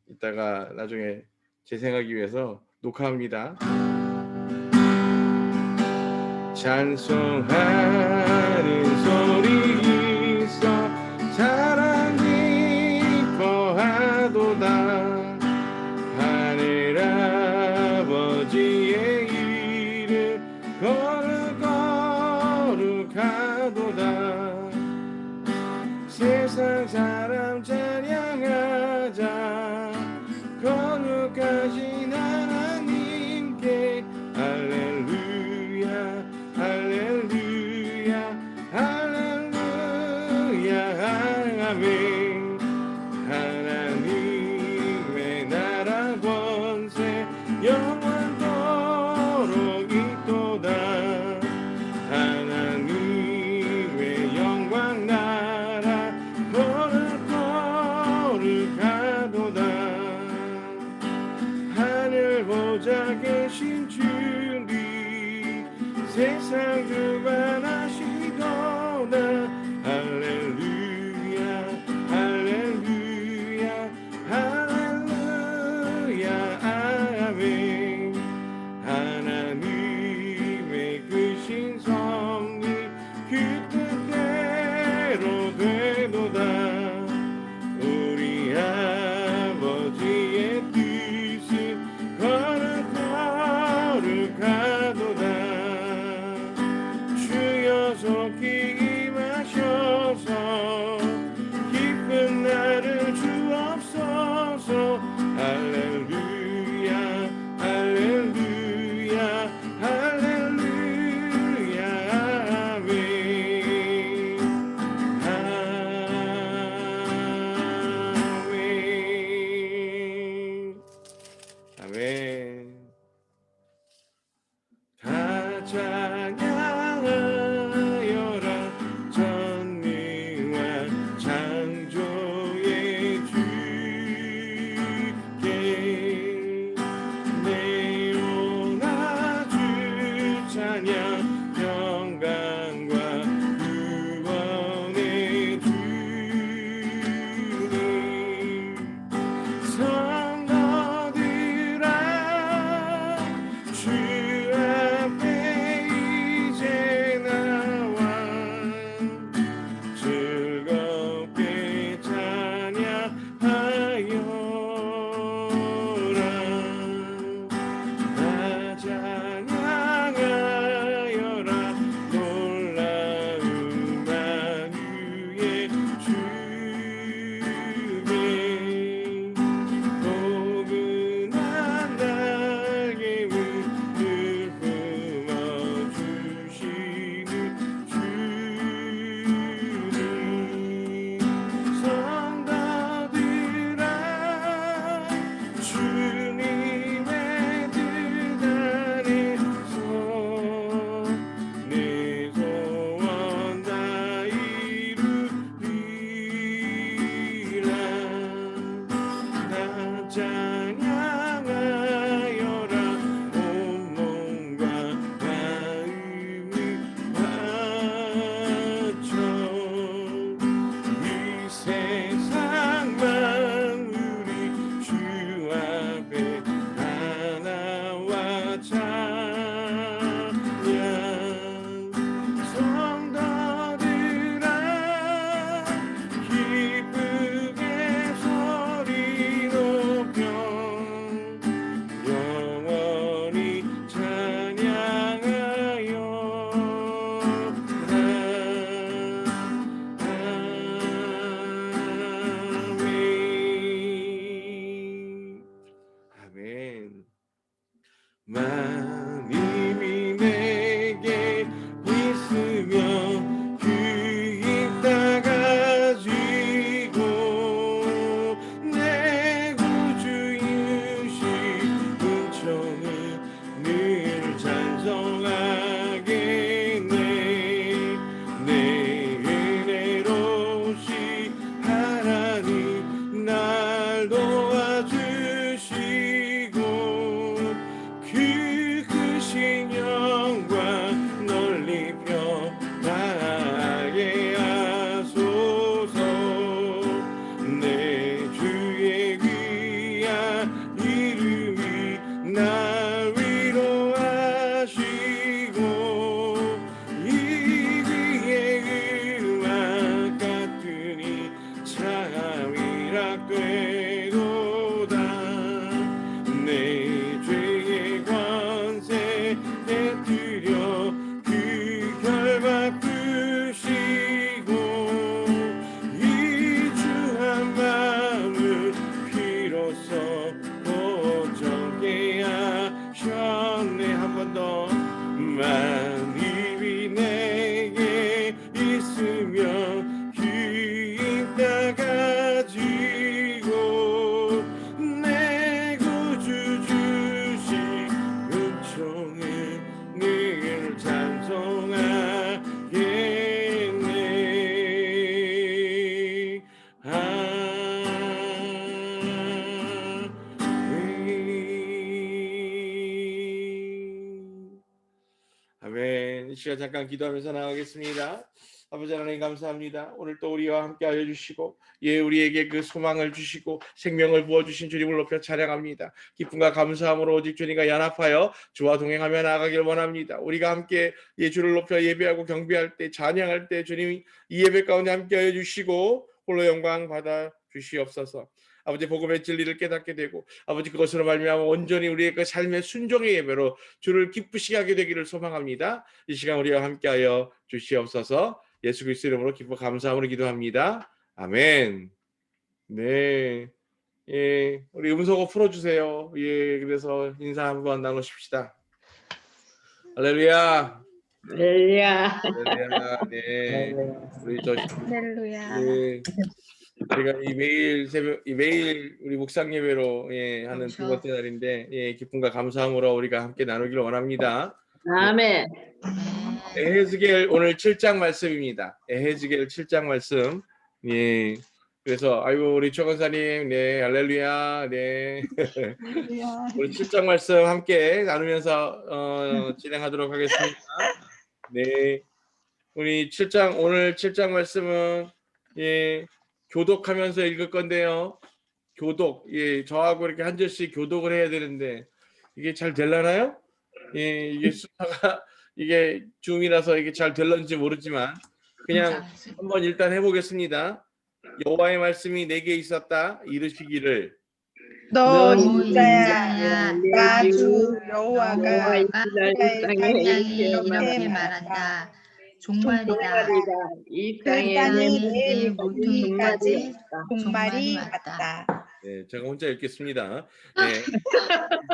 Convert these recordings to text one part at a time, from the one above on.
이따가 나중에 재생하기 위해서 녹화합니다. 찬송하는 소리 있어 사랑 기뻐하도다. 하늘 아버지의 이름 거룩거룩하도다. 세상 사람 찬양하자. 거룩하신 하나님께 할렐루야 할렐루야 할렐루야 아멘. 하나님의 나라 권세 영원토록 있도다. 하나님의 영광 나라 거룩거룩하도다. 하늘 보좌 계신 주님 세상 주관하시도다. 할렐루야 할렐루야 할렐루야 아멘. 하나님의 크신 섭리 그 뜻대로 되도다. 우리 아버지의 뜻은 거룩거룩하도다. 주여 속히 임하셔서 기쁜 날을 주옵소서. 할렐루야 할렐루야 할렐루야 아멘. 아멘 아멘. 다 찬양하여라 전능한 창조의 주께. 내오나 주 찬양 영광과 구원의 주님. 성도들아 주 앞에 이제 나와 즐겁게 찬양하여라. 다 찬양하여라 놀라운 만유의 주님. 포근한 날개 문을 품어주시는 주님. 성도들아 주님의 뜻 안에서 내 소원 다 이루리라. 다 찬양하여라 온 몸과 마음을 바쳐. 이 세상 만물이 주 앞에 다 나와 찬양. 성도들아 기쁘게 소리 높여 영원히 찬양하여라. 아멘 아멘. 마님이 내게 있으면 그 힘 다 가지고 내 구주이신 은총을 늘 찬송하겠네. 내 은혜로우신 하나님 날 도와주시고 그 되도다. 내 죄의 권세 깨뜨려 그 결박 푸시고 이 주한 마음을 비로소 보정케 하셨네. 한 번 더. 만입이 내게 있으면 그 힘 다 가지고 내 구주 주신 은총에 늘 찬송하겠네. 아멘. 이 시간 잠깐 기도하면서 나가겠습니다. 아버지 하나님 감사합니다. 오늘 또 우리와 함께 하여 주시고 우리에게 그 소망을 주시고 생명을 부어주신 주님을 높여 찬양합니다. 기쁨과 감사함으로 오직 주님과 연합하여 주와 동행하며 나아가길 원합니다. 우리가 함께 주를 높여 예배하고 경배할 때 찬양할 때 주님이 이 예배 가운데 함께 하여 주시고 홀로 영광 받아 주시옵소서. 아버지 복음의 진리를 깨닫게 되고 아버지 그것으로 말미암아 온전히 우리의 그 삶의 순종의 예배로 주를 기쁘시게 하게 되기를 소망합니다. 이 시간 우리와 함께하여 주시옵소서. 예수 그리스도 이름으로 기뻐 감사함으로 기도합니다. 아멘. 네, 우리 음소거 풀어주세요. 그래서 인사 한번 나누십시다. 할렐루야. 할렐루야. 할렐루야. 네, 우리 할렐루야. 우리가 매일 우리 묵상 예배로 하는 두 번째 날인데 기쁨과 감사함으로 우리가 함께 나누기를 원합니다. 아멘. 에헤즈겔 오늘 7장 말씀입니다. 에헤즈겔 7장 말씀. 그래서 아이고 우리 최건사님, 할렐루야. 우리 7장 말씀 함께 나누면서 진행하도록 하겠습니다. 우리 오늘 7장 말씀은 교독하면서 읽을 건데요. 교독. 저하고 이렇게 한 절씩 교독을 해야 되는데 이게 잘 되려나요? 이게 수다가 이게 줌이라서 이게 잘 될런지 모르지만 그냥 한번 일단 해보겠습니다. 여호와의 말씀이 내게 있었다 이르시기를 너 인자야 나 주 여호와가 이스라엘 땅에 이렇게 말한다. 종말이다. 이 그 땅에 땅이 내 내 모퉁이까지 종말이 왔다. 왔다. 제가 혼자 읽겠습니다.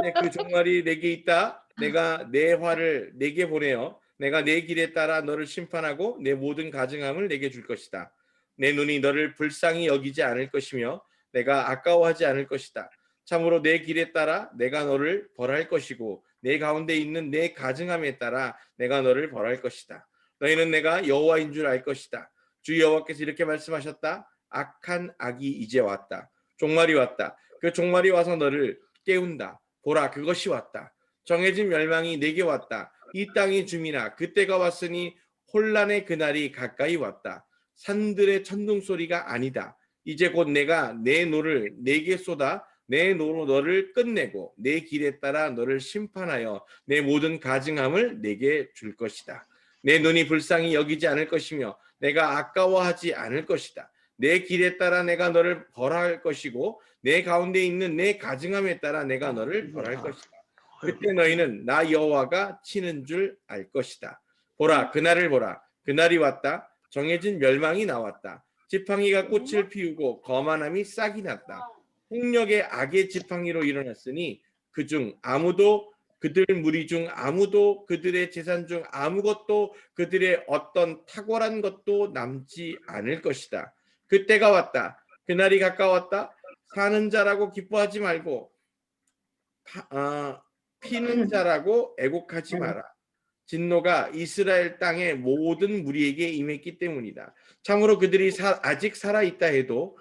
이제 그 종말이 내게 있다. 내가 내 화를 내게 보내어 내가 내 길에 따라 너를 심판하고 내 모든 가증함을 내게 줄 것이다. 내 눈이 너를 불쌍히 여기지 않을 것이며 내가 아까워하지 않을 것이다. 참으로 내 길에 따라 내가 너를 벌할 것이고 내 가운데 있는 내 가증함에 따라 내가 너를 벌할 것이다. 너희는 내가 여호와인 줄 알 것이다. 주 여호와께서 이렇게 말씀하셨다. 악한 악이 이제 왔다. 종말이 왔다. 그 종말이 와서 너를 깨운다. 보라, 그것이 왔다. 정해진 멸망이 내게 왔다. 이 땅이 주민아, 그때가 왔으니 혼란의 그날이 가까이 왔다. 산들의 천둥 소리가 아니다. 이제 곧 내가 내 노를 내게 쏟아 내 노로 너를 끝내고 내 길에 따라 너를 심판하여 내 모든 가증함을 내게 줄 것이다. 내 눈이 불쌍히 여기지 않을 것이며 내가 아까워하지 않을 것이다. 내 길에 따라 내가 너를 벌할 것이고 내 가운데 있는 내 가증함에 따라 내가 너를 벌할 것이다. 그때 너희는 나 여호와가 치는 줄 알 것이다. 보라, 그날을 보라. 그날이 왔다. 정해진 멸망이 나왔다. 지팡이가 꽃을 피우고 거만함이 싹이 났다. 폭력의 악의 지팡이로 일어났으니 그중 아무도 그들 무리 중 아무도 그들의 재산 중 아무것도 그들의 어떤 탁월한 것도 남지 않을 것이다. 그때가 왔다. 그날이 가까웠다. 사는 자라고 기뻐하지 말고 피는 자라고 애곡하지 마라. 진노가 이스라엘 땅의 모든 무리에게 임했기 때문이다. 참으로 그들이 아직 살아있다 해도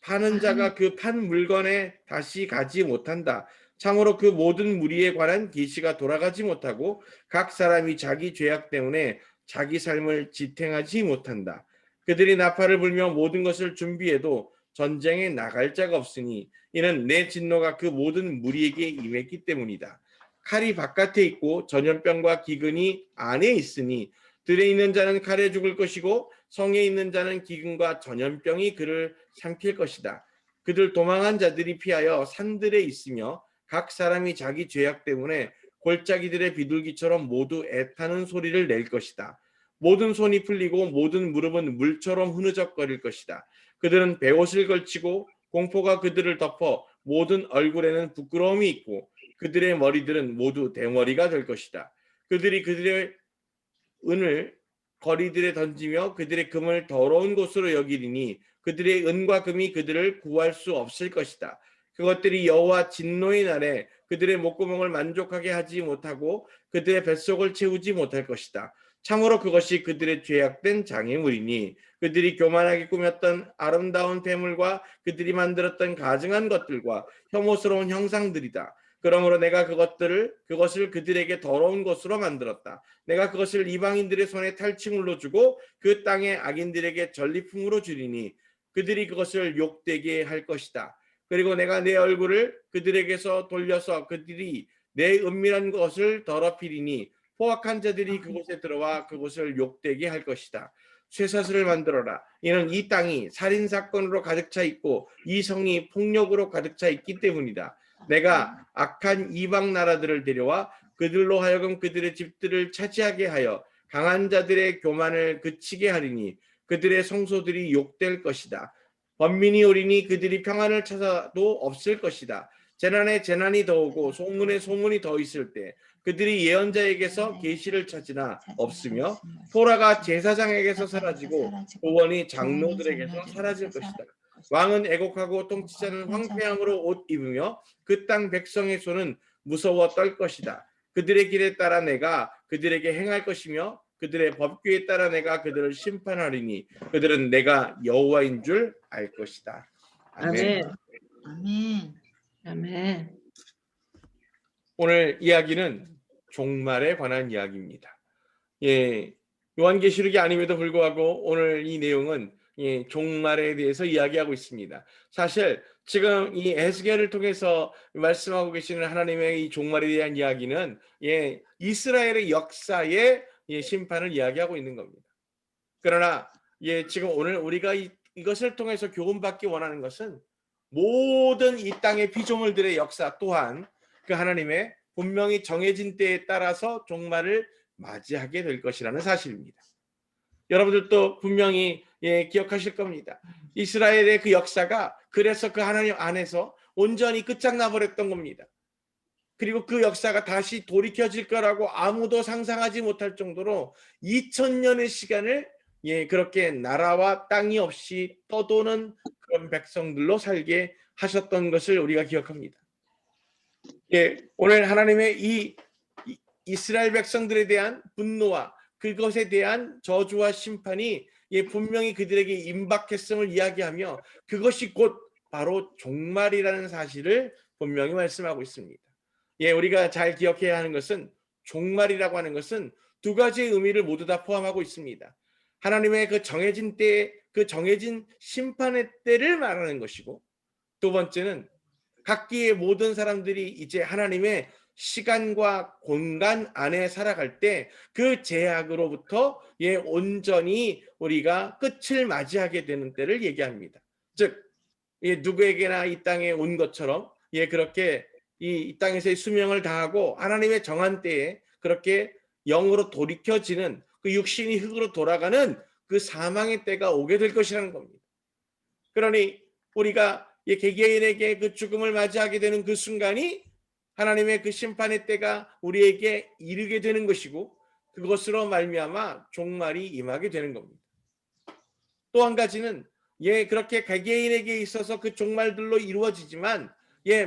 파는 자가 그 판 물건에 다시 가지 못한다. 참으로 그 모든 무리에 관한 계시가 돌아가지 못하고 각 사람이 자기 죄악 때문에 자기 삶을 지탱하지 못한다. 그들이 나팔을 불며 모든 것을 준비해도 전쟁에 나갈 자가 없으니 이는 내 진노가 그 모든 무리에게 임했기 때문이다. 칼이 바깥에 있고 전염병과 기근이 안에 있으니 들에 있는 자는 칼에 죽을 것이고 성에 있는 자는 기근과 전염병이 그를 삼킬 것이다. 그들 도망한 자들이 피하여 산들에 있으며 각 사람이 자기 죄악 때문에 골짜기들의 비둘기처럼 모두 애타는 소리를 낼 것이다. 모든 손이 풀리고 모든 무릎은 물처럼 흐느적거릴 것이다. 그들은 베옷을 걸치고 공포가 그들을 덮어 모든 얼굴에는 부끄러움이 있고 그들의 머리들은 모두 대머리가 될 것이다. 그들이 그들의 은을 거리들에 던지며 그들의 금을 더러운 곳으로 여기리니 그들의 은과 금이 그들을 구할 수 없을 것이다. 그것들이 여호와 진노의 날에 그들의 목구멍을 만족하게 하지 못하고 그들의 뱃속을 채우지 못할 것이다. 참으로 그것이 그들의 죄악된 장애물이니 그들이 교만하게 꾸몄던 아름다운 폐물과 그들이 만들었던 가증한 것들과 혐오스러운 형상들이다. 그러므로 내가 그것을 그들에게 더러운 것으로 만들었다. 내가 그것을 이방인들의 손에 탈취물로 주고 그 땅의 악인들에게 전리품으로 주리니 그들이 그것을 욕되게 할 것이다. 그리고 내가 내 얼굴을 그들에게서 돌려서 그들이 내 은밀한 것을 더럽히리니 포악한 자들이 그곳에 들어와 그곳을 욕되게 할 것이다. 쇠사슬을 만들어라. 이는 이 땅이 살인사건으로 가득 차 있고 이 성이 폭력으로 가득 차 있기 때문이다. 내가 악한 이방 나라들을 데려와 그들로 하여금 그들의 집들을 차지하게 하여 강한 자들의 교만을 그치게 하리니 그들의 성소들이 욕될 것이다. 번민이 오리니 그들이 평안을 찾아도 없을 것이다. 재난에 재난이 더 오고 소문에 소문이 더 있을 때 그들이 예언자에게서 계시를 찾으나 없으며 토라가 제사장에게서 사라지고 고원이 장로들에게서 사라질 것이다. 왕은 애곡하고 통치자는 황폐함으로 옷 입으며 그 땅 백성의 손은 무서워 떨 것이다. 그들의 길에 따라 내가 그들에게 행할 것이며 그들의 법규에 따라 내가 그들을 심판하리니 그들은 내가 여호와인 줄 알 것이다. 아멘. 아멘. 아멘. 오늘 이야기는 종말에 관한 이야기입니다. 예, 요한계시록이 아님에도 불구하고 오늘 이 내용은 종말에 대해서 이야기하고 있습니다. 사실 지금 이 에스겔을 통해서 말씀하고 계시는 하나님의 이 종말에 대한 이야기는 이스라엘의 역사의 심판을 이야기하고 있는 겁니다. 그러나 지금 오늘 우리가 이것을 통해서 교훈받기 원하는 것은 모든 이 땅의 피조물들의 역사 또한 그 하나님의 분명히 정해진 때에 따라서 종말을 맞이하게 될 것이라는 사실입니다. 여러분들도 분명히 기억하실 겁니다. 이스라엘의 그 역사가 그래서 그 하나님 안에서 온전히 끝장나 버렸던 겁니다. 그리고 그 역사가 다시 돌이켜질 거라고 아무도 상상하지 못할 정도로 2000년의 시간을 그렇게 나라와 땅이 없이 떠도는 그런 백성들로 살게 하셨던 것을 우리가 기억합니다. 오늘 하나님의 이 이스라엘 백성들에 대한 분노와 그것에 대한 저주와 심판이 분명히 그들에게 임박했음을 이야기하며 그것이 곧 바로 종말이라는 사실을 분명히 말씀하고 있습니다. 우리가 잘 기억해야 하는 것은 종말이라고 하는 것은 두 가지의 의미를 모두 다 포함하고 있습니다. 하나님의 그 정해진 때, 그 정해진 심판의 때를 말하는 것이고 두 번째는 각기의 모든 사람들이 이제 하나님의 시간과 공간 안에 살아갈 때 그 제약으로부터 온전히 우리가 끝을 맞이하게 되는 때를 얘기합니다. 즉 누구에게나 이 땅에 온 것처럼 그렇게 이 땅에서의 수명을 다하고 하나님의 정한 때에 그렇게 영으로 돌이켜지는 그 육신이 흙으로 돌아가는 그 사망의 때가 오게 될 것이라는 겁니다. 그러니 우리가 개개인에게 그 죽음을 맞이하게 되는 그 순간이 하나님의 그 심판의 때가 우리에게 이르게 되는 것이고 그것으로 말미암아 종말이 임하게 되는 겁니다. 또 한 가지는 그렇게 개개인에게 있어서 그 종말들로 이루어지지만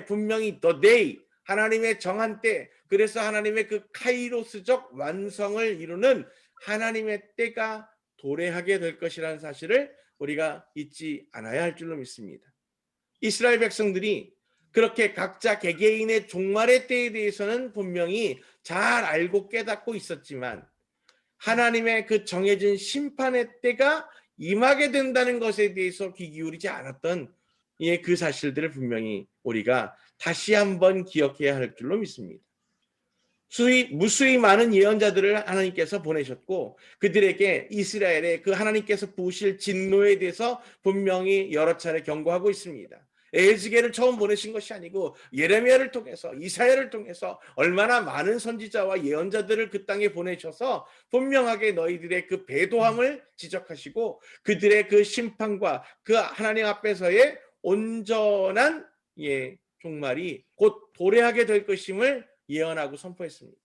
분명히 the day 하나님의 정한 때 그래서 하나님의 그 카이로스적 완성을 이루는 하나님의 때가 도래하게 될 것이라는 사실을 우리가 잊지 않아야 할 줄로 믿습니다. 이스라엘 백성들이 그렇게 각자 개개인의 종말의 때에 대해서는 분명히 잘 알고 깨닫고 있었지만 하나님의 그 정해진 심판의 때가 임하게 된다는 것에 대해서 귀 기울이지 않았던 그 사실들을 분명히 우리가 다시 한번 기억해야 할 줄로 믿습니다. 무수히 많은 예언자들을 하나님께서 보내셨고 그들에게 이스라엘의 그 하나님께서 부으실 진노에 대해서 분명히 여러 차례 경고하고 있습니다. 에스겔을 처음 보내신 것이 아니고 예레미야를 통해서, 이사야를 통해서 얼마나 많은 선지자와 예언자들을 그 땅에 보내셔서 분명하게 너희들의 그 배도함을 지적하시고 그들의 그 심판과 그 하나님 앞에서의 온전한 종말이 곧 도래하게 될 것임을 예언하고 선포했습니다.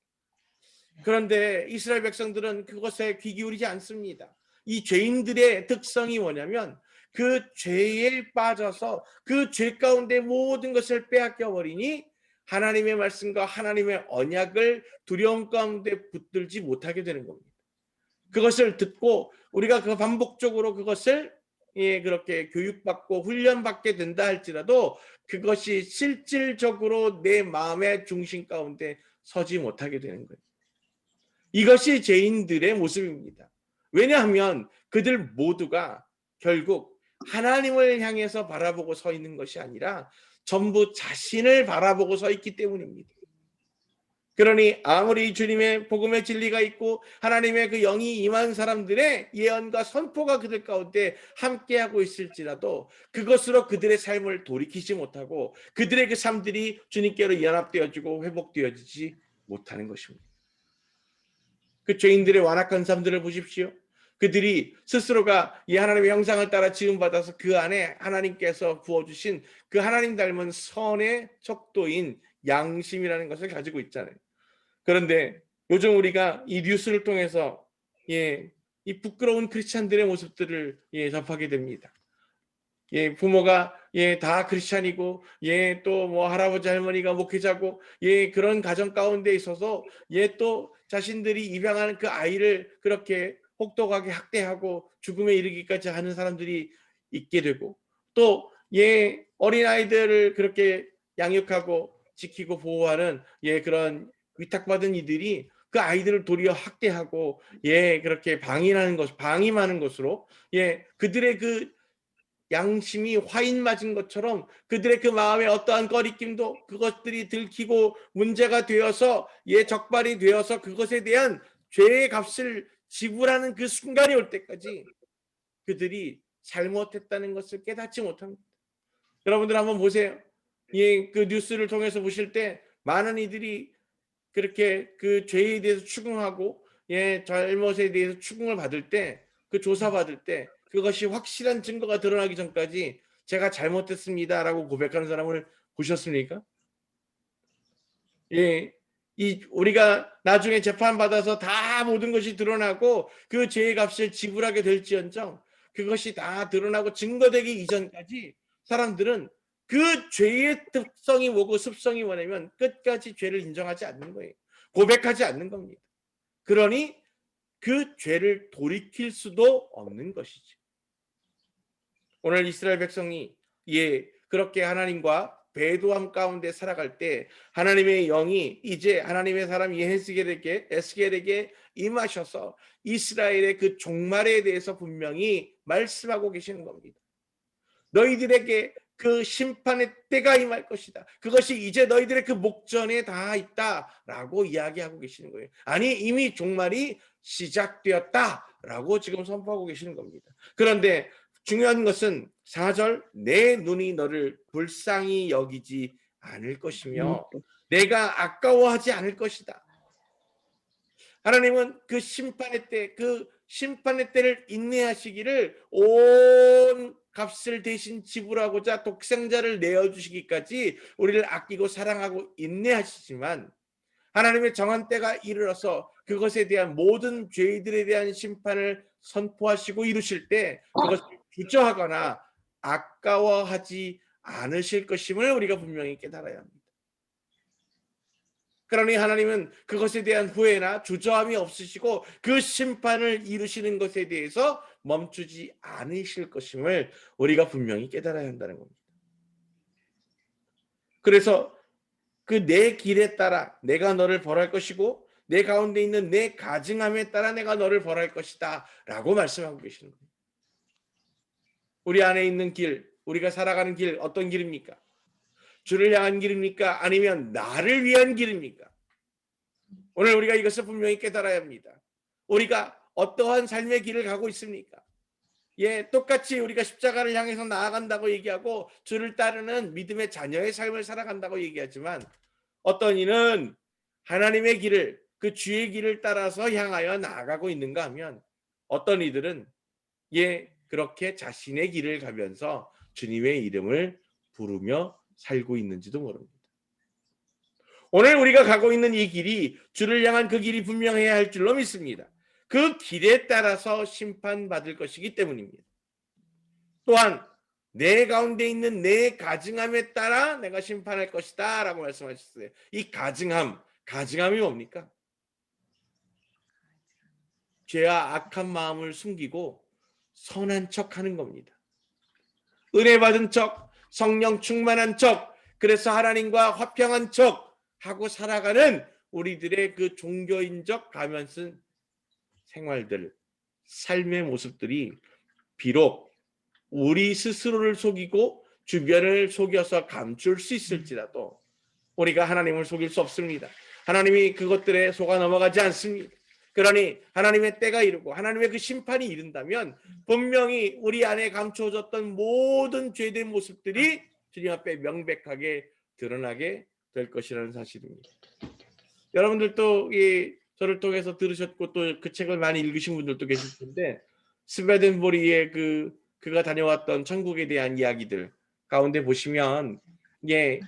그런데 이스라엘 백성들은 그것에 귀 기울이지 않습니다. 이 죄인들의 특성이 뭐냐면 그 죄에 빠져서 그 죄 가운데 모든 것을 빼앗겨 버리니 하나님의 말씀과 하나님의 언약을 두려움 가운데 붙들지 못하게 되는 겁니다. 그것을 듣고 우리가 그 반복적으로 그것을 그렇게 교육받고 훈련받게 된다 할지라도 그것이 실질적으로 내 마음의 중심 가운데 서지 못하게 되는 거예요. 이것이 죄인들의 모습입니다. 왜냐하면 그들 모두가 결국 하나님을 향해서 바라보고 서 있는 것이 아니라 전부 자신을 바라보고 서 있기 때문입니다. 그러니 아무리 주님의 복음의 진리가 있고 하나님의 그 영이 임한 사람들의 예언과 선포가 그들 가운데 함께하고 있을지라도 그것으로 그들의 삶을 돌이키지 못하고 그들의 그 삶들이 주님께로 연합되어지고 회복되어지지 못하는 것입니다. 그 죄인들의 완악한 삶들을 보십시오. 그들이 스스로가 이 하나님의 형상을 따라 지음받아서 그 안에 하나님께서 부어주신 그 하나님 닮은 선의 척도인 양심이라는 것을 가지고 있잖아요. 그런데 요즘 우리가 이 뉴스를 통해서 이 부끄러운 크리스찬들의 모습들을 접하게 됩니다. 부모가 다 크리스찬이고 또 뭐 할아버지 할머니가 목회자고 그런 가정 가운데 있어서 또 자신들이 입양하는 그 아이를 그렇게 혹독하게 학대하고 죽음에 이르기까지 하는 사람들이 있게 되고 또 어린 아이들을 그렇게 양육하고 지키고 보호하는 그런 위탁받은 이들이 그 아이들을 도리어 학대하고 그렇게 방임하는 것으로 그들의 그 양심이 화인 맞은 것처럼 그들의 그 마음에 어떠한 거리낌도 그것들이 들키고 문제가 되어서 적발이 되어서 그것에 대한 죄의 값을 지불하는 그 순간이 올 때까지 그들이 잘못했다는 것을 깨닫지 못합니다. 여러분들 한번 보세요. 그 뉴스를 통해서 보실 때 많은 이들이 그렇게 그 죄에 대해서 추궁하고 잘못에 대해서 추궁을 받을 때 그 조사받을 때 그것이 확실한 증거가 드러나기 전까지 제가 잘못했습니다라고 고백하는 사람을 보셨습니까? 우리가 나중에 재판받아서 다 모든 것이 드러나고 그 죄의 값을 지불하게 될지언정 그것이 다 드러나고 증거되기 이전까지 사람들은 그 죄의 특성이 뭐고 습성이 뭐냐면 끝까지 죄를 인정하지 않는 거예요. 고백하지 않는 겁니다. 그러니 그 죄를 돌이킬 수도 없는 것이죠. 오늘 이스라엘 백성이 그렇게 하나님과 배도함 가운데 살아갈 때 하나님의 영이 이제 하나님의 사람 에스겔에게 임하셔서 이스라엘의 그 종말에 대해서 분명히 말씀하고 계시는 겁니다. 너희들에게 그 심판의 때가 임할 것이다. 그것이 이제 너희들의 그 목전에 다 있다라고 이야기하고 계시는 거예요. 아니 이미 종말이 시작되었다라고 지금 선포하고 계시는 겁니다. 그런데 중요한 것은 4절 내 눈이 너를 불쌍히 여기지 않을 것이며 내가 아까워하지 않을 것이다. 하나님은 그 심판의 때를 인내하시기를 온 값을 대신 지불하고자 독생자를 내어주시기까지 우리를 아끼고 사랑하고 인내하시지만 하나님의 정한 때가 이르러서 그것에 대한 모든 죄들에 대한 심판을 선포하시고 이루실 때 그것을 주저하거나 아까워하지 않으실 것임을 우리가 분명히 깨달아야 합니다. 그러니 하나님은 그것에 대한 후회나 주저함이 없으시고 그 심판을 이루시는 것에 대해서 멈추지 않으실 것임을 우리가 분명히 깨달아야 한다는 겁니다. 그래서 그 내 길에 따라 내가 너를 벌할 것이고 내 가운데 있는 내 가증함에 따라 내가 너를 벌할 것이다 라고 말씀하고 계시는 겁니다. 우리 안에 있는 길, 우리가 살아가는 길 어떤 길입니까? 주를 향한 길입니까? 아니면 나를 위한 길입니까? 오늘 우리가 이것을 분명히 깨달아야 합니다. 우리가 어떠한 삶의 길을 가고 있습니까? 예, 똑같이 우리가 십자가를 향해서 나아간다고 얘기하고 주를 따르는 믿음의 자녀의 삶을 살아간다고 얘기하지만 어떤 이는 하나님의 길을 그 주의 길을 따라서 향하여 나아가고 있는가 하면 어떤 이들은 예, 그렇게 자신의 길을 가면서 주님의 이름을 부르며 살고 있는지도 모릅니다. 오늘 우리가 가고 있는 이 길이 주를 향한 그 길이 분명해야 할 줄로 믿습니다. 그 길에 따라서 심판받을 것이기 때문입니다. 또한 내 가운데 있는 내 가증함에 따라 내가 심판할 것이다 라고 말씀하셨어요. 이 가증함이 뭡니까? 죄와 악한 마음을 숨기고 선한 척하는 겁니다. 은혜 받은 척, 성령 충만한 척, 그래서 하나님과 화평한 척 하고 살아가는 우리들의 그 종교인적 가면 쓴 생활들, 삶의 모습들이 비록 우리 스스로를 속이고 주변을 속여서 감출 수 있을지라도 우리가 하나님을 속일 수 없습니다. 하나님이 그것들에 속아 넘어가지 않습니다. 그러니 하나님의 때가 이르고 하나님의 그 심판이 이른다면 분명히 우리 안에 감춰졌던 모든 죄된 모습들이 주님 앞에 명백하게 드러나게 될 것이라는 사실입니다. 여러분들도 저를 통해서 들으셨고 또 그 책을 많이 읽으신 분들도 계실 텐데 스웨덴보리의 그가 다녀왔던 천국에 대한 이야기들 가운데 보시면 예,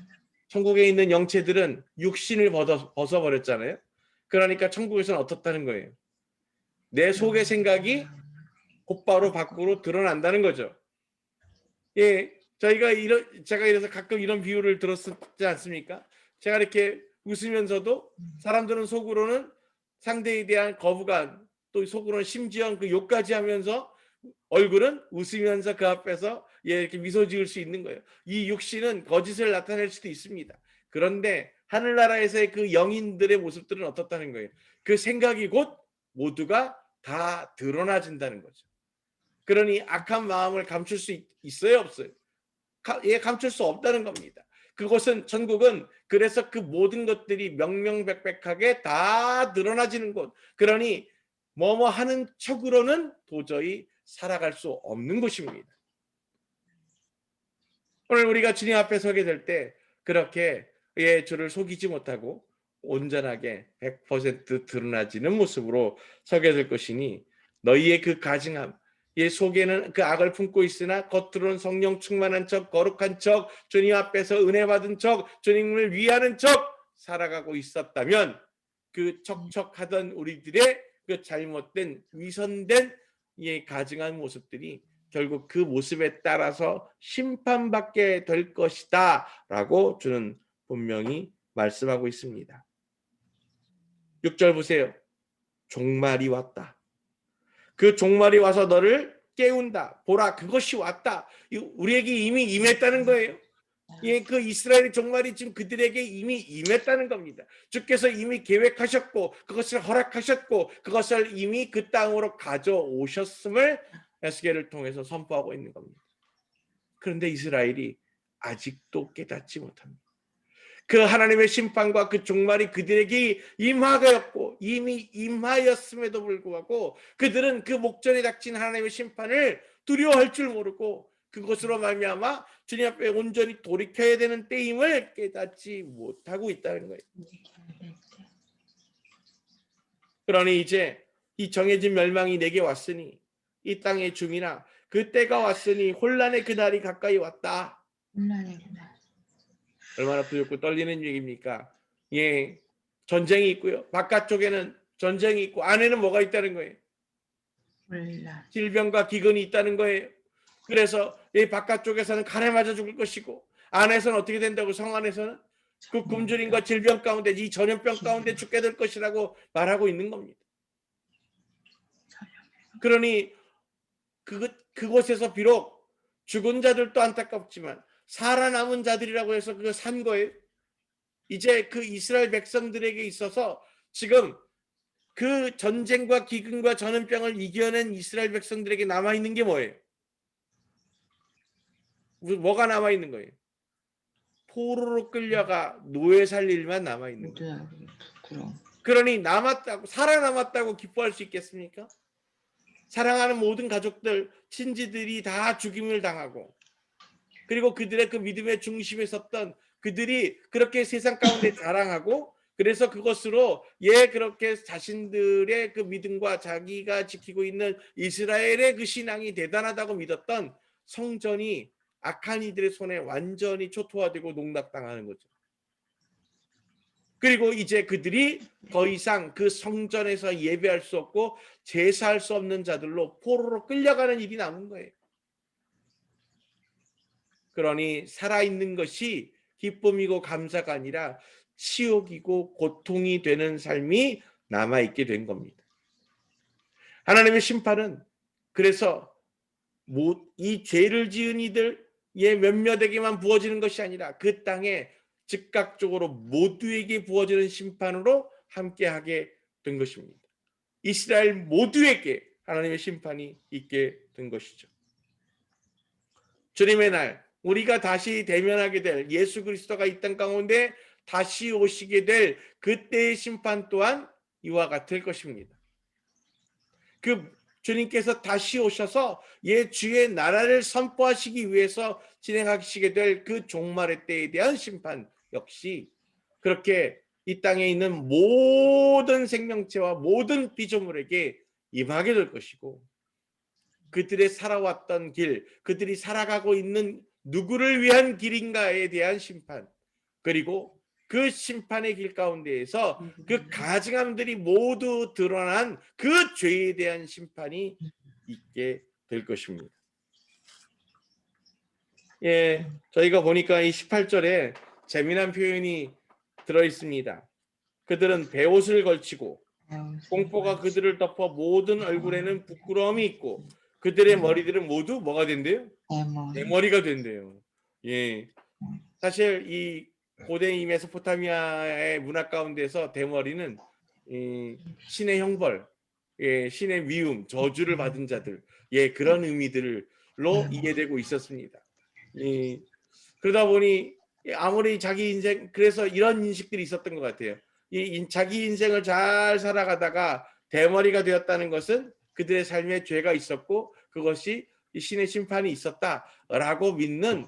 천국에 있는 영체들은 육신을 벗어버렸잖아요. 그러니까 천국에서는 어떻다는 거예요? 내 속의 생각이 곧바로 밖으로 드러난다는 거죠. 예, 제가 이래서 가끔 이런 비유를 들었지 않습니까? 제가 이렇게 웃으면서도 사람들은 속으로는 상대에 대한 거부감, 또 속으로는 심지어 그 욕까지 하면서 얼굴은 웃으면서 그 앞에서 이렇게 미소 지을 수 있는 거예요. 이 육신은 거짓을 나타낼 수도 있습니다. 그런데 하늘나라에서의 그 영인들의 모습들은 어떻다는 거예요? 그 생각이 곧 모두가 다 드러나진다는 거죠. 그러니 악한 마음을 감출 수 있어요, 없어요? 감출 수 없다는 겁니다. 그곳은 천국은 그래서 그 모든 것들이 명명백백하게 다 드러나지는 곳. 그러니 뭐뭐 하는 척으로는 도저히 살아갈 수 없는 곳입니다. 오늘 우리가 주님 앞에 서게 될 때 그렇게 주를 속이지 못하고 온전하게 100% 드러나지는 모습으로 서게 될 것이니 너희의 그 가증함, 속에는 그 악을 품고 있으나 겉으로는 성령 충만한 척, 거룩한 척, 주님 앞에서 은혜 받은 척, 주님을 위하는 척 살아가고 있었다면 그 척척하던 우리들의 그 잘못된 위선된 가증한 모습들이 결국 그 모습에 따라서 심판받게 될 것이다 라고 주는 분명히 말씀하고 있습니다. 6절 보세요. 종말이 왔다. 그 종말이 와서 너를 깨운다. 보라, 그것이 왔다. 우리에게 이미 임했다는 거예요. 그 이스라엘의 종말이 지금 그들에게 이미 임했다는 겁니다. 주께서 이미 계획하셨고 그것을 허락하셨고 그것을 이미 그 땅으로 가져오셨음을 에스겔을 통해서 선포하고 있는 겁니다. 그런데 이스라엘이 아직도 깨닫지 못합니다. 그 하나님의 심판과 그 종말이 그들에게 임하였고 이미 임하였음에도 불구하고 그들은 그 목전에 닥친 하나님의 심판을 두려워할 줄 모르고 그것으로 말미암아 주님 앞에 온전히 돌이켜야 되는 때임을 깨닫지 못하고 있다는 거예요. 그러니 이제 이 정해진 멸망이 내게 왔으니 이 땅의 주민아 그 때가 왔으니 혼란의 그날이 가까이 왔다. 혼란의 그날. 얼마나 두렵고 떨리는 얘기입니까? 전쟁이 있고요. 바깥쪽에는 전쟁이 있고 안에는 뭐가 있다는 거예요? 혼란. 질병과 기근이 있다는 거예요. 그래서 이 바깥쪽에서는 칼에 맞아 죽을 것이고 안에서는 어떻게 된다고? 성 안에서는 그 굶주림과 질병 가운데 이 전염병 가운데 죽게 될 것이라고 말하고 있는 겁니다. 그러니 그곳에서 비록 죽은 자들도 안타깝지만 살아남은 자들이라고 해서 그거 산 거예요. 이제 그 이스라엘 백성들에게 있어서 지금 그 전쟁과 기근과 전염병을 이겨낸 이스라엘 백성들에게 남아있는 게 뭐예요? 뭐가 남아있는 거예요? 포로로 끌려가 노예 살 일만 남아있는 거예요. 그러니 살아남았다고 기뻐할 수 있겠습니까? 사랑하는 모든 가족들, 친지들이 다 죽임을 당하고, 그리고 그들의 그 믿음의 중심에 섰던 그들이 그렇게 세상 가운데 자랑하고, 그래서 그것으로 그렇게 자신들의 그 믿음과 자기가 지키고 있는 이스라엘의 그 신앙이 대단하다고 믿었던 성전이 악한 이들의 손에 완전히 초토화되고 농락당하는 거죠. 그리고 이제 그들이 더 이상 그 성전에서 예배할 수 없고 제사할 수 없는 자들로 포로로 끌려가는 일이 남은 거예요. 그러니 살아있는 것이 기쁨이고 감사가 아니라 치욕이고 고통이 되는 삶이 남아있게 된 겁니다. 하나님의 심판은 그래서 이 죄를 지은 이들의 몇몇에게만 부어지는 것이 아니라 그 땅에 즉각적으로 모두에게 부어지는 심판으로 함께하게 된 것입니다. 이스라엘 모두에게 하나님의 심판이 있게 된 것이죠. 주님의 날 우리가 다시 대면하게 될 예수 그리스도가 이 땅 가운데 다시 오시게 될 그때의 심판 또한 이와 같을 것입니다. 그 주님께서 다시 오셔서 주의 나라를 선포하시기 위해서 진행하시게 될 그 종말의 때에 대한 심판 역시 그렇게 이 땅에 있는 모든 생명체와 모든 피조물에게 임하게 될 것이고, 그들의 살아왔던 길, 그들이 살아가고 있는 누구를 위한 길인가에 대한 심판, 그리고 그 심판의 길 가운데에서 그 가증함들이 모두 드러난 그 죄에 대한 심판이 있게 될 것입니다. 저희가 보니까 이 18절에 재미난 표현이 들어 있습니다. 그들은 베옷을 걸치고 공포가 그들을 덮어 모든 얼굴에는 부끄러움이 있고 그들의 머리들은 모두 뭐가 된대요? 대머리가 된대요. 사실 이 고대 이 메소포타미아의 문화 가운데서 대머리는 신의 형벌, 신의 미움, 저주를 받은 자들, 그런 의미들로 이해되고 있었습니다. 그러다 보니 아무리 자기 인생, 그래서 이런 인식들이 있었던 것 같아요. 자기 인생을 잘 살아가다가 대머리가 되었다는 것은 그들의 삶에 죄가 있었고 그것이 신의 심판이 있었다라고 믿는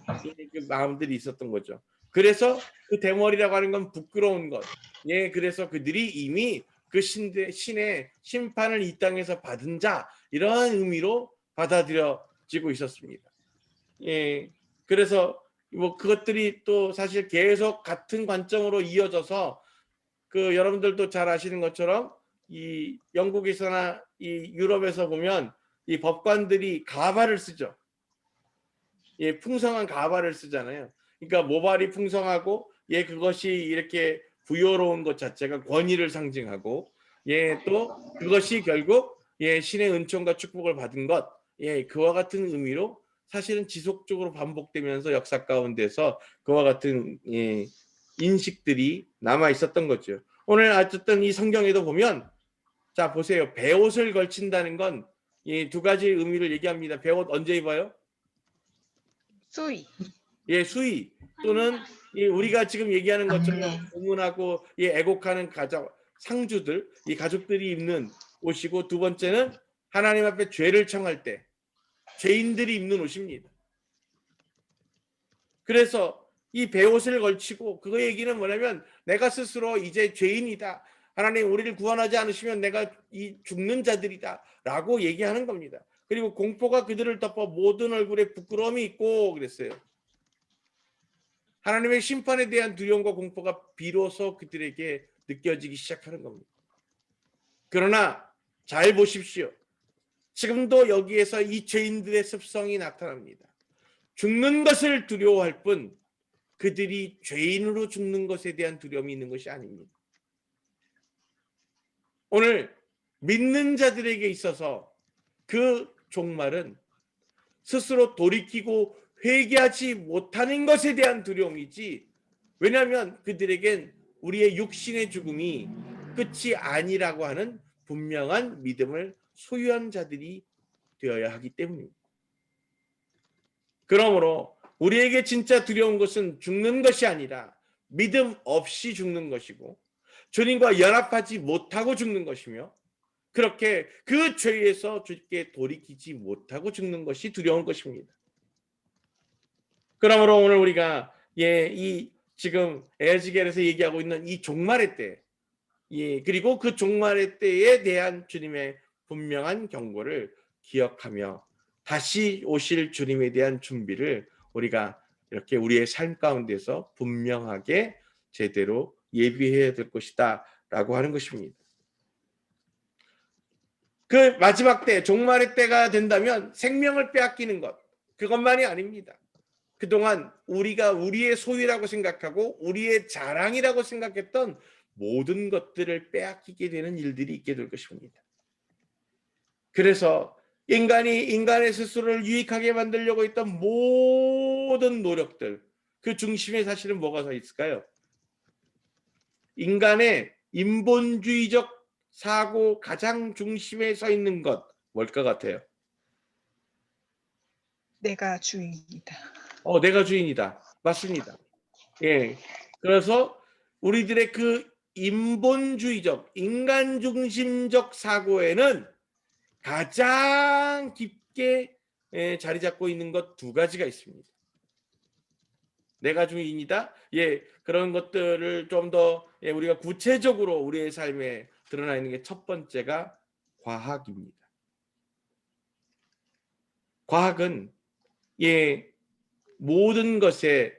그 마음들이 있었던 거죠. 그래서 그 대머리라고 하는 건 부끄러운 것. 그래서 그들이 이미 그 신의 심판을 이 땅에서 받은 자, 이러한 의미로 받아들여지고 있었습니다. 그래서 뭐 그것들이 또 사실 계속 같은 관점으로 이어져서 여러분들도 잘 아시는 것처럼 이 영국에서나 이 유럽에서 보면 이 법관들이 가발을 쓰죠. 풍성한 가발을 쓰잖아요. 그러니까 모발이 풍성하고 그것이 이렇게 부여로운 것 자체가 권위를 상징하고 또 그것이 결국 신의 은총과 축복을 받은 것, 그와 같은 의미로 사실은 지속적으로 반복되면서 역사 가운데서 그와 같은 인식들이 남아 있었던 거죠. 오늘 어쨌든 이 성경에도 보면, 자 보세요. 베옷을 걸친다는 건 이 두 가지 의미를 얘기합니다. 베옷 언제 입어요? 수의. 수의 또는 우리가 지금 얘기하는 것처럼 고문하고 애곡하는 상주들, 이 가족들이 입는 옷이고, 두 번째는 하나님 앞에 죄를 청할 때 죄인들이 입는 옷입니다. 그래서 이 베옷을 걸치고, 그 얘기는 뭐냐면 내가 스스로 이제 죄인이다, 하나님 우리를 구원하지 않으시면 내가 이 죽는 자들이다 라고 얘기하는 겁니다. 그리고 공포가 그들을 덮어 모든 얼굴에 부끄러움이 있고 그랬어요. 하나님의 심판에 대한 두려움과 공포가 비로소 그들에게 느껴지기 시작하는 겁니다. 그러나 잘 보십시오. 지금도 여기에서 이 죄인들의 습성이 나타납니다. 죽는 것을 두려워할 뿐 그들이 죄인으로 죽는 것에 대한 두려움이 있는 것이 아닙니다. 오늘 믿는 자들에게 있어서 그 종말은 스스로 돌이키고 회개하지 못하는 것에 대한 두려움이지, 왜냐하면 그들에겐 우리의 육신의 죽음이 끝이 아니라고 하는 분명한 믿음을 소유한 자들이 되어야 하기 때문입니다. 그러므로 우리에게 진짜 두려운 것은 죽는 것이 아니라 믿음 없이 죽는 것이고, 주님과 연합하지 못하고 죽는 것이며, 그렇게 그 죄에서 주께 돌이키지 못하고 죽는 것이 두려운 것입니다. 그러므로 오늘 우리가 이 지금 에스겔에서 얘기하고 있는 이 종말의 때, 그리고 그 종말의 때에 대한 주님의 분명한 경고를 기억하며 다시 오실 주님에 대한 준비를 우리가 이렇게 우리의 삶 가운데서 분명하게 제대로 예비해야 될 것이다 라고 하는 것입니다. 그 마지막 때, 종말의 때가 된다면 생명을 빼앗기는 것, 그것만이 아닙니다. 그동안 우리가 우리의 소유라고 생각하고 우리의 자랑이라고 생각했던 모든 것들을 빼앗기게 되는 일들이 있게 될 것입니다. 그래서 인간이 인간의 스스로를 유익하게 만들려고 했던 모든 노력들, 그 중심에 사실은 뭐가 서 있을까요? 인간의 인본주의적 사고 가장 중심에 서 있는 것, 뭘까 같아요? 내가 주인이다. 내가 주인이다. 맞습니다. 그래서 우리들의 그 인본주의적, 인간 중심적 사고에는 가장 깊게 자리 잡고 있는 것 두 가지가 있습니다. 내가 주인이다. 그런 것들을 좀 더 우리가 구체적으로 우리의 삶에 드러나 있는 게 첫 번째가 과학입니다. 과학은 모든 것에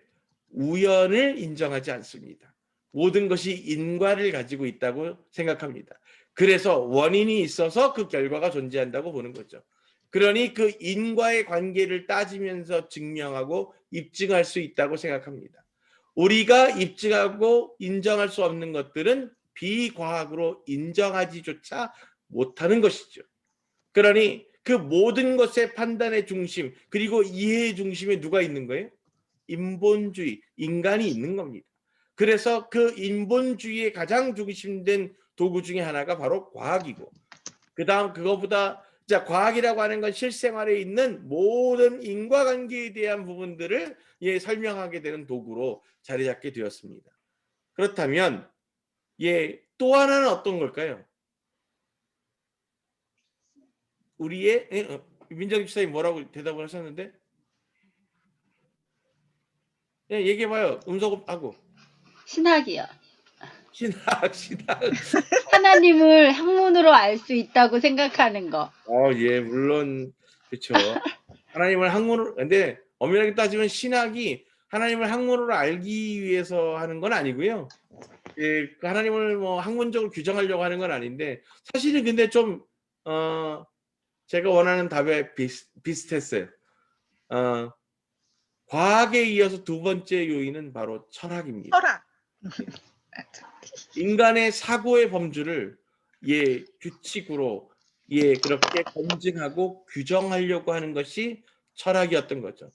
우연을 인정하지 않습니다. 모든 것이 인과를 가지고 있다고 생각합니다. 그래서 원인이 있어서 그 결과가 존재한다고 보는 거죠. 그러니 그 인과의 관계를 따지면서 증명하고 입증할 수 있다고 생각합니다. 우리가 입증하고 인정할 수 없는 것들은 비과학으로 인정하지조차 못하는 것이죠. 그러니 그 모든 것의 판단의 중심, 그리고 이해의 중심에 누가 있는 거예요? 인본주의, 인간이 있는 겁니다. 그래서 그 인본주의의 가장 중심된 도구 중에 하나가 바로 과학이고, 그 다음 그거보다 과학이라고 하는 건 실생활에 있는 모든 인과관계에 대한 부분들을 설명하게 되는 도구로 자리 잡게 되었습니다. 그렇다면 또 하나는 어떤 걸까요? 우리의 민정 집사님 뭐라고 대답을 하셨는데? 얘기해봐요. 음소거하고. 신학이요. 신학. 하나님을 학문으로 알 수 있다고 생각하는 거. 물론 그렇죠. 하나님을 학문으로, 근데 엄밀하게 따지면 신학이 하나님을 학문으로 알기 위해서 하는 건 아니고요. 그 하나님을 뭐 학문적으로 규정하려고 하는 건 아닌데, 사실은 근데 좀 제가 원하는 답에 비슷했어요. 과학에 이어서 두 번째 요인은 바로 철학입니다. 철학. 인간의 사고의 범주를 규칙으로 그렇게 검증하고 규정하려고 하는 것이 철학이었던 거죠.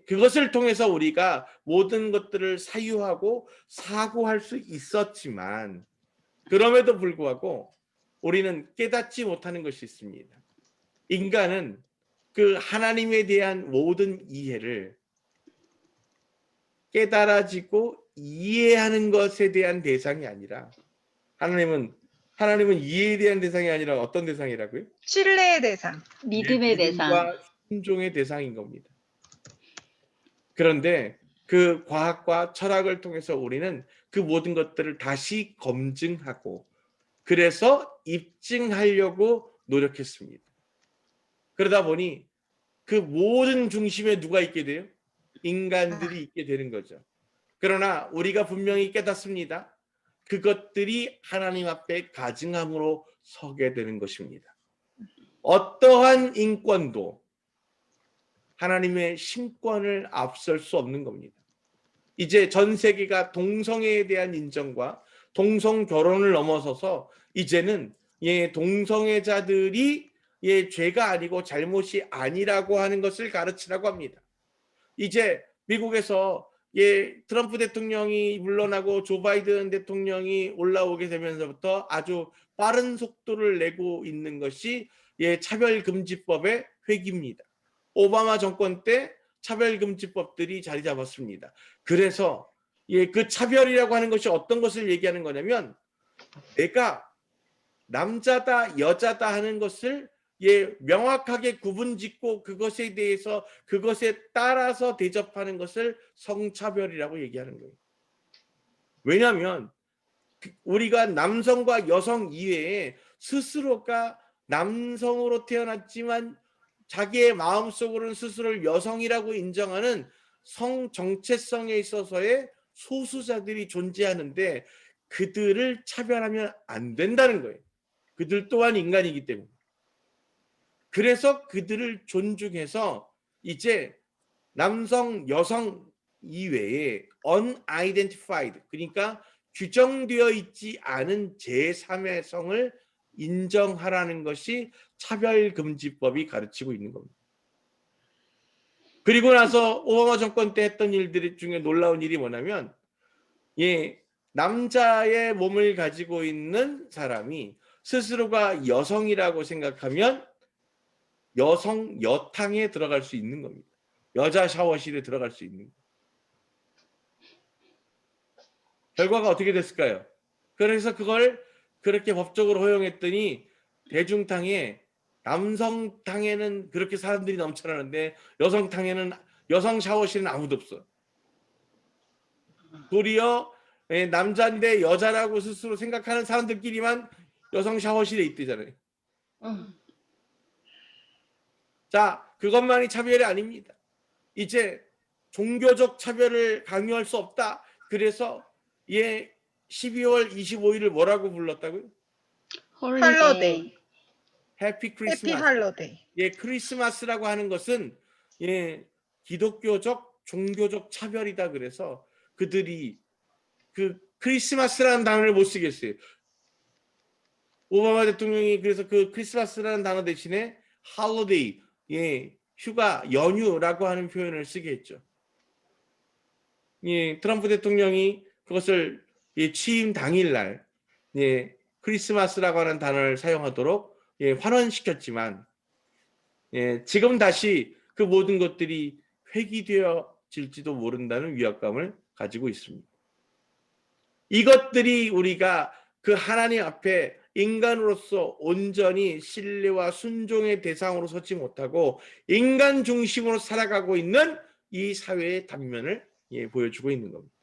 그것을 통해서 우리가 모든 것들을 사유하고 사고할 수 있었지만, 그럼에도 불구하고 우리는 깨닫지 못하는 것이 있습니다. 인간은 그 하나님에 대한 모든 이해를 깨달아지고 이해하는 것에 대한 대상이 아니라, 하나님은 이해에 대한 대상이 아니라 어떤 대상이라고요? 신뢰의 대상. 믿음의 대상. 믿음과 순종의 대상인 겁니다. 그런데 그 과학과 철학을 통해서 우리는 그 모든 것들을 다시 검증하고, 그래서 입증하려고 노력했습니다. 그러다 보니 그 모든 중심에 누가 있게 돼요? 인간들이 있게 되는 거죠. 그러나 우리가 분명히 깨닫습니다. 그것들이 하나님 앞에 가증함으로 서게 되는 것입니다. 어떠한 인권도 하나님의 신권을 앞설 수 없는 겁니다. 이제 전 세계가 동성애에 대한 인정과 동성 결혼을 넘어서서 이제는 동성애자들이 죄가 아니고 잘못이 아니라고 하는 것을 가르치라고 합니다. 이제 미국에서 트럼프 대통령이 물러나고 조 바이든 대통령이 올라오게 되면서부터 아주 빠른 속도를 내고 있는 것이 차별금지법의 회귀입니다. 오바마 정권 때 차별금지법들이 자리 잡았습니다. 그래서 그 차별이라고 하는 것이 어떤 것을 얘기하는 거냐면, 내가 남자다 여자다 하는 것을 명확하게 구분짓고 그것에 대해서 그것에 따라서 대접하는 것을 성차별이라고 얘기하는 거예요. 왜냐하면 우리가 남성과 여성 이외에 스스로가 남성으로 태어났지만 자기의 마음속으로는 스스로를 여성이라고 인정하는 성 정체성에 있어서의 소수자들이 존재하는데 그들을 차별하면 안 된다는 거예요. 그들 또한 인간이기 때문에. 그래서 그들을 존중해서 이제 남성, 여성 이외에 unidentified, 그러니까 규정되어 있지 않은 제3의 성을 인정하라는 것이 차별금지법이 가르치고 있는 겁니다. 그리고 나서 오바마 정권 때 했던 일들 중에 놀라운 일이 뭐냐면 남자의 몸을 가지고 있는 사람이 스스로가 여성이라고 생각하면 여성 여탕에 들어갈 수 있는 겁니다. 여자 샤워실에 들어갈 수 있는 겁니다. 결과가 어떻게 됐을까요? 그래서 그걸 그렇게 법적으로 허용했더니 대중탕에 남성탕에는 그렇게 사람들이 넘쳐나는데 여성탕에는 여성 샤워실은 아무도 없어. 도리어 남자인데 여자라고 스스로 생각하는 사람들끼리만 여성 샤워실에 있대잖아요. 자, 그것만이 차별이 아닙니다. 이제 종교적 차별을 강요할 수 없다. 그래서 12월 25일을 뭐라고 불렀다고요? 홀로데이. 해피 해피 크리스마스. 할로데이. 크리스마스라고 하는 것은 기독교적 종교적 차별이다. 그래서 그들이 그 크리스마스라는 단어를 못 쓰겠어요. 오바마 대통령이 그래서 그 크리스마스라는 단어 대신에 holiday, 휴가, 연휴라고 하는 표현을 쓰게 했죠. 트럼프 대통령이 그것을 취임 당일날 크리스마스라고 하는 단어를 사용하도록 환원시켰지만 지금 다시 그 모든 것들이 회귀되어질지도 모른다는 위압감을 가지고 있습니다. 이것들이 우리가 그 하나님 앞에 인간으로서 온전히 신뢰와 순종의 대상으로 서지 못하고 인간 중심으로 살아가고 있는 이 사회의 단면을 보여주고 있는 겁니다.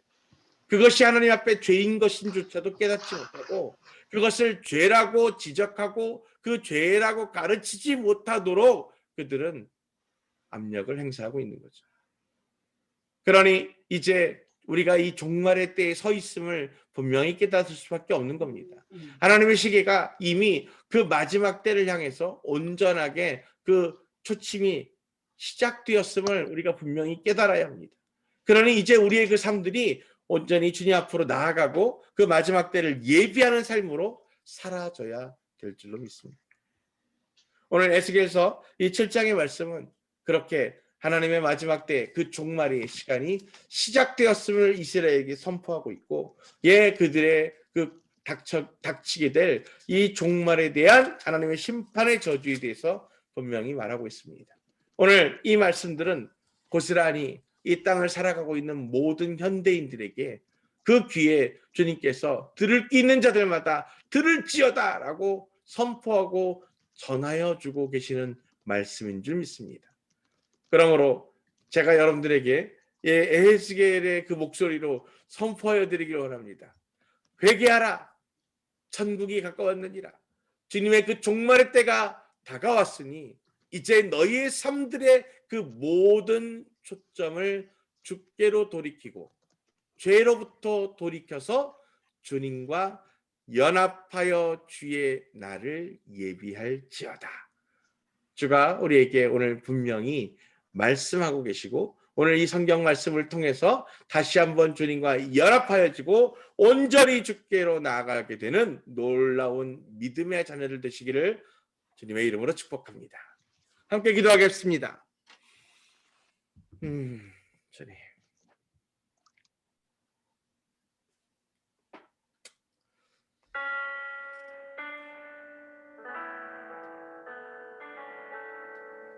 그것이 하나님 앞에 죄인 것인조차도 깨닫지 못하고 그것을 죄라고 지적하고 그 죄라고 가르치지 못하도록 그들은 압력을 행사하고 있는 거죠. 그러니 이제 우리가 이 종말의 때에 서 있음을 분명히 깨닫을 수밖에 없는 겁니다. 하나님의 시계가 이미 그 마지막 때를 향해서 온전하게 그 초침이 시작되었음을 우리가 분명히 깨달아야 합니다. 그러니 이제 우리의 그 삶들이 온전히 주님 앞으로 나아가고 그 마지막 때를 예비하는 삶으로 사라져야 될 줄로 믿습니다. 오늘 에스겔서 이 7장의 말씀은 그렇게 하나님의 마지막 때 그 종말의 시간이 시작되었음을 이스라엘에게 선포하고 있고 그들의 그 닥치게 될 이 종말에 대한 하나님의 심판의 저주에 대해서 분명히 말하고 있습니다. 오늘 이 말씀들은 고스란히 이 땅을 살아가고 있는 모든 현대인들에게 그 귀에 주님께서 들을 귀 있는 자들마다 들을지어다 라고 선포하고 전하여 주고 계시는 말씀인 줄 믿습니다. 그러므로 제가 여러분들에게 에헤스겔의 그 목소리로 선포하여 드리기를 원합니다. 회개하라. 천국이 가까웠느니라. 주님의 그 종말의 때가 다가왔으니 이제 너희의 삶들의 그 모든 초점을 주께로 돌이키고 죄로부터 돌이켜서 주님과 연합하여 주의 날을 예비할지어다. 주가 우리에게 오늘 분명히 말씀하고 계시고 오늘 이 성경 말씀을 통해서 다시 한번 주님과 연합하여지고 온전히 주께로 나아가게 되는 놀라운 믿음의 자녀들 되시기를 주님의 이름으로 축복합니다. 함께 기도하겠습니다. 주님.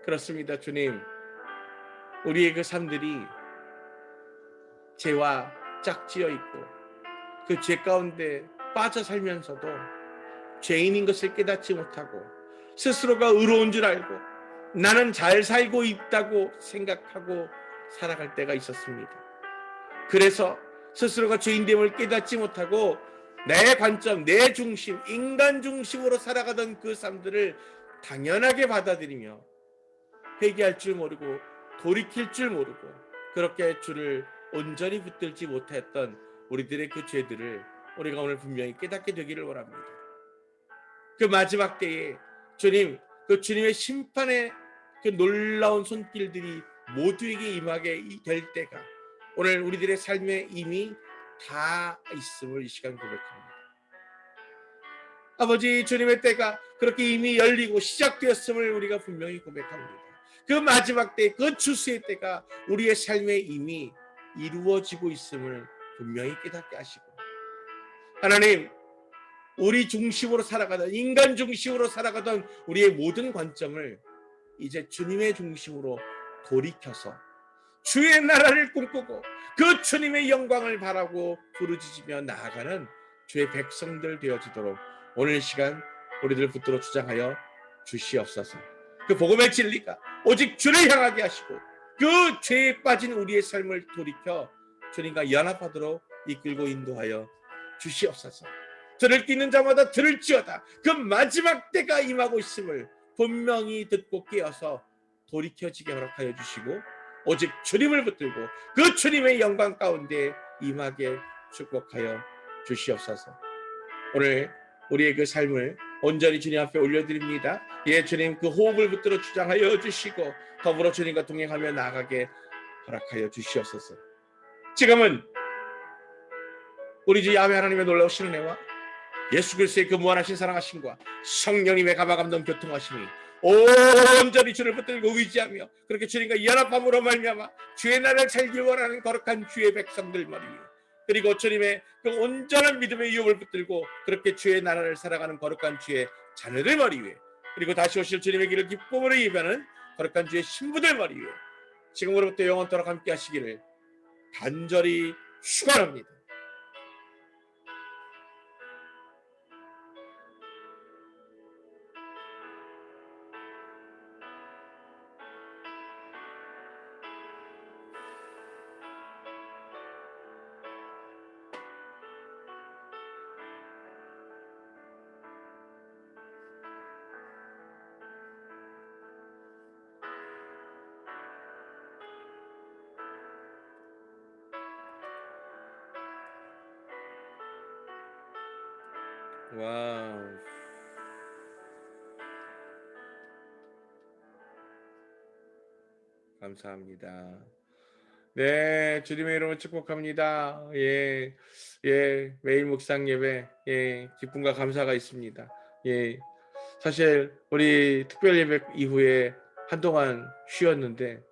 그렇습니다, 주님. 우리의 그 삶들이 죄와 짝지어 있고 그 죄 가운데 빠져 살면서도 죄인인 것을 깨닫지 못하고 스스로가 의로운 줄 알고 나는 잘 살고 있다고 생각하고 살아갈 때가 있었습니다. 그래서 스스로가 죄인됨을 깨닫지 못하고 내 관점, 내 중심, 인간 중심으로 살아가던 그 삶들을 당연하게 받아들이며 회개할 줄 모르고 돌이킬 줄 모르고 그렇게 주를 온전히 붙들지 못했던 우리들의 그 죄들을 우리가 오늘 분명히 깨닫게 되기를 원합니다. 그 마지막 때에 주님, 그 주님의 심판의 그 놀라운 손길들이 모두에게 임하게 될 때가 오늘 우리들의 삶에 이미 다 있음을 이 시간 고백합니다. 아버지, 주님의 때가 그렇게 이미 열리고 시작되었음을 우리가 분명히 고백합니다. 그 마지막 때, 그 주수의 때가 우리의 삶에 이미 이루어지고 있음을 분명히 깨닫게 하시고, 하나님, 우리 중심으로 살아가던, 인간 중심으로 살아가던 우리의 모든 관점을 이제 주님의 중심으로 돌이켜서 주의 나라를 꿈꾸고 그 주님의 영광을 바라고 부르짖으며 나아가는 주의 백성들 되어지도록 오늘 시간 우리들 붙들어 주장하여 주시옵소서. 그 복음의 진리가 오직 주를 향하게 하시고 그 죄에 빠진 우리의 삶을 돌이켜 주님과 연합하도록 이끌고 인도하여 주시옵소서. 들을 끼는 자마다 들을지어다. 그 마지막 때가 임하고 있음을 분명히 듣고 깨어서 돌이켜지게 허락하여 주시고 오직 주님을 붙들고 그 주님의 영광 가운데 임하게 축복하여 주시옵소서. 오늘 우리의 그 삶을 온전히 주님 앞에 올려드립니다. 예, 주님 그 호흡을 붙들어 주장하여 주시고 더불어 주님과 동행하며 나아가게 허락하여 주시옵소서. 지금은 우리 주 야훼 하나님의 놀라우신 은혜와 예수 그리스도의 그 무한하신 사랑하심과 성령님의 감화감동 교통하심이 온전히 주를 붙들고 의지하며 그렇게 주님과 연합함으로 말미암아 주의 나라를 살기 원하는 거룩한 주의 백성들 머리 위에 그리고 주님의 그 온전한 믿음의 유업을 붙들고 그렇게 주의 나라를 살아가는 거룩한 주의 자녀들 머리 위에 그리고 다시 오실 주님의 길을 기쁨으로 예배하는 거룩한 주의 신부들 머리 위에 지금으로부터 영원토록 함께 하시기를 간절히 축원합니다. 와우. 감사합니다. 네, 주님의 이름으로 축복합니다. 예, 매일 묵상 예배, 기쁨과 감사가 있습니다. 예, 사실 우리 특별 예배 이후에 한동안 쉬었는데,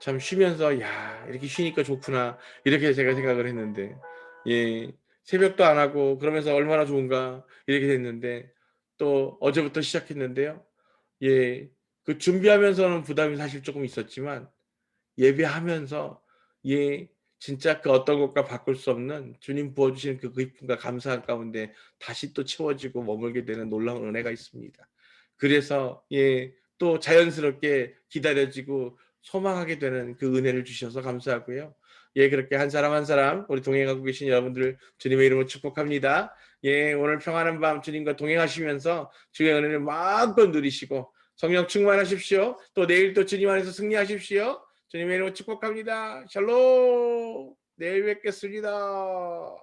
참 쉬면서, 야, 이렇게 쉬니까 좋구나. 이렇게 제가 생각을 했는데, 새벽도 안 하고 그러면서 얼마나 좋은가 이렇게 됐는데 또 어제부터 시작했는데요. 그 준비하면서는 부담이 사실 조금 있었지만 예배하면서 진짜 그 어떤 것과 바꿀 수 없는 주님 부어주시는 그 기쁨과 감사한 가운데 다시 또 채워지고 머물게 되는 놀라운 은혜가 있습니다. 그래서 또 자연스럽게 기다려지고 소망하게 되는 그 은혜를 주셔서 감사하고요. 그렇게 한 사람 한 사람 우리 동행하고 계신 여러분들 주님의 이름으로 축복합니다. 오늘 평안한 밤 주님과 동행하시면서 주의 은혜를 마음껏 누리시고 성령 충만하십시오. 또 내일 또 주님 안에서 승리하십시오. 주님의 이름으로 축복합니다. 샬롬. 내일 뵙겠습니다.